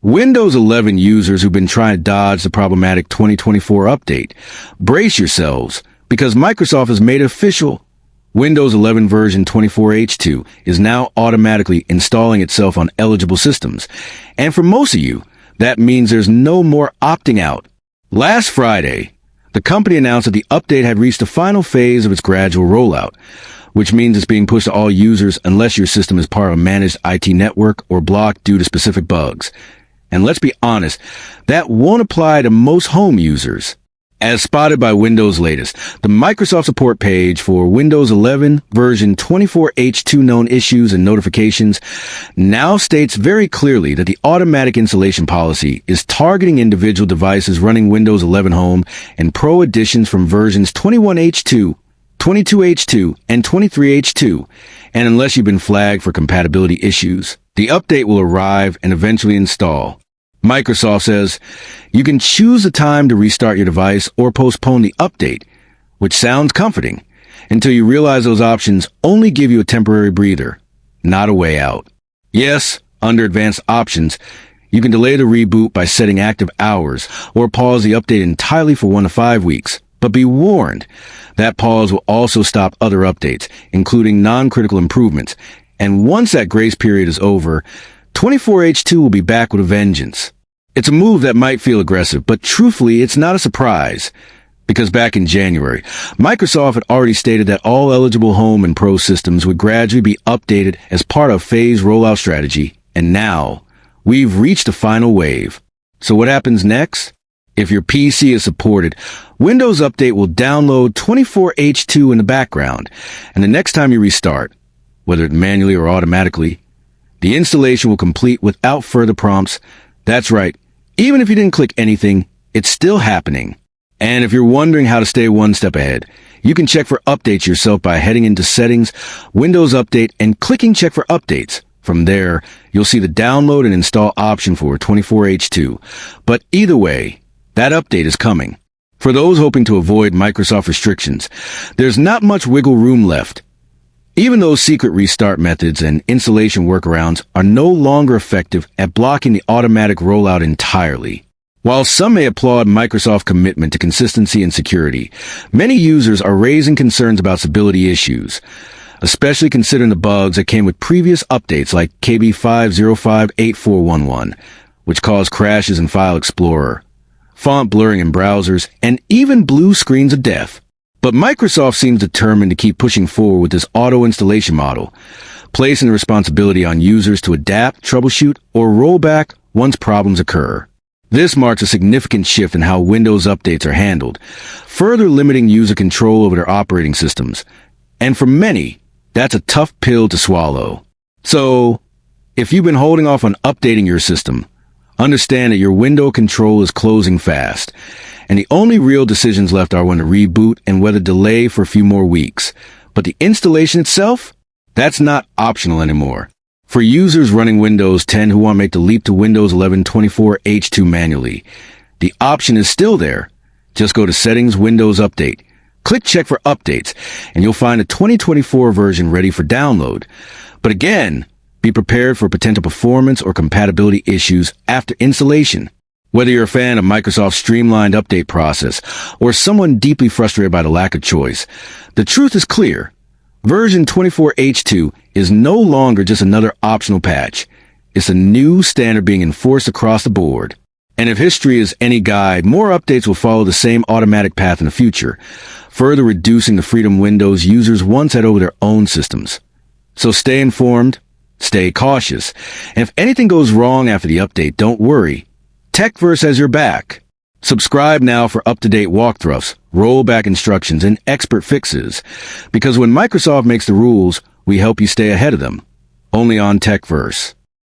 Windows 11 users who've been trying to dodge the problematic 2024 update, brace yourselves, because Microsoft has made it official. Windows 11 version 24H2 is now automatically installing itself on eligible systems. And for most of you, that means there's no more opting out. Last Friday, the company announced that the update had reached the final phase of its gradual rollout, which means it's being pushed to all users unless your system is part of a managed IT network or blocked due to specific bugs. And let's be honest, that won't apply to most home users. As spotted by Windows Latest, the Microsoft support page for Windows 11 version 24H2 known issues and notifications now states very clearly that the automatic installation policy is targeting individual devices running Windows 11 Home and Pro editions from versions 21H2, 22H2, and 23H2, and unless you've been flagged for compatibility issues, the update will arrive and eventually install. Microsoft says you can choose the time to restart your device or postpone the update, which sounds comforting, until you realize those options only give you a temporary breather, not a way out. Yes, under advanced options, you can delay the reboot by setting active hours or pause the update entirely for 1 to 5 weeks. But be warned, that pause will also stop other updates, including non-critical improvements. And once that grace period is over, 24H2 will be back with a vengeance. It's a move that might feel aggressive, but truthfully, it's not a surprise. Because back in January, Microsoft had already stated that all eligible home and pro systems would gradually be updated as part of a phased rollout strategy. And now, we've reached the final wave. So what happens next? If your PC is supported, Windows Update will download 24H2 in the background, and the next time you restart, whether it manually or automatically, the installation will complete without further prompts. That's right, even if you didn't click anything, it's still happening. And if you're wondering how to stay one step ahead, you can check for updates yourself by heading into Settings, Windows Update, and clicking Check for Updates. From there, you'll see the download and install option for 24H2. But either way, that update is coming. For those hoping to avoid Microsoft restrictions, there's not much wiggle room left. Even those secret restart methods and installation workarounds are no longer effective at blocking the automatic rollout entirely. While some may applaud Microsoft's commitment to consistency and security, many users are raising concerns about stability issues, especially considering the bugs that came with previous updates like KB5058411, which caused crashes in File Explorer, font blurring in browsers, and even blue screens of death. But Microsoft seems determined to keep pushing forward with this auto-installation model, placing the responsibility on users to adapt, troubleshoot, or roll back once problems occur. This marks a significant shift in how Windows updates are handled, further limiting user control over their operating systems. And for many, that's a tough pill to swallow. So, if you've been holding off on updating your system, understand that your window control is closing fast, and the only real decisions left are when to reboot and whether delay for a few more weeks. But the installation itself, that's not optional anymore. For users running Windows 10 who want to make the leap to Windows 11 24H2 manually, the option is still there. Just go to Settings, Windows Update, click Check for Updates, and you'll find a 2024 version ready for download. But again, be prepared for potential performance or compatibility issues after installation. Whether you're a fan of Microsoft's streamlined update process or someone deeply frustrated by the lack of choice, the truth is clear. Version 24H2 is no longer just another optional patch. It's a new standard being enforced across the board. And if history is any guide, more updates will follow the same automatic path in the future, further reducing the freedom Windows users once had over their own systems. So stay informed, stay cautious, and if anything goes wrong after the update, don't worry. TechVerse has your back. Subscribe now for up-to-date walkthroughs, rollback instructions, and expert fixes. Because when Microsoft makes the rules, we help you stay ahead of them. Only on TechVerse.